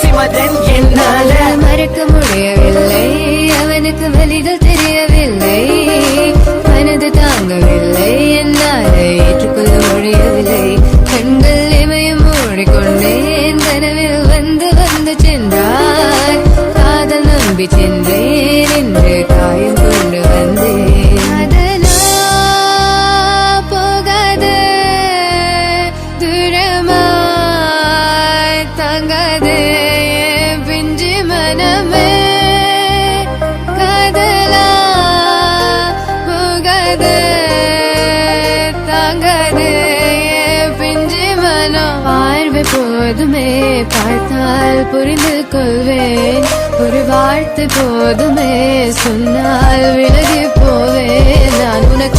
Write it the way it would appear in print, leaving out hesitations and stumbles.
என்னால மறக்க முடியவில்லை, அவனுக்கு வலிகள் தெரியவில்லை, மனது தாங்கவில்லை, என்னால் ஏற்றுக்கொள்ள முடியவில்லை. கண்கள் இமயம் மூடிக்கொண்டேன், கனவில் வந்து வந்து சென்றார், காதல் நம்பி சென்றேன், என்று காயம் கொண்டு வந்தேன். அதனா போகாது தூரமாய் தாங்காது பிஞ்சு மனமே, காதலா போகாது தாங்காது பிஞ்சு மனம். பார்வை போதுமே, பார்த்தால் புரிந்து கொள்வேன், ஒரு வார்த்தை போதுமே, சொன்னால் விலகி போவேன். நான் உனக்கு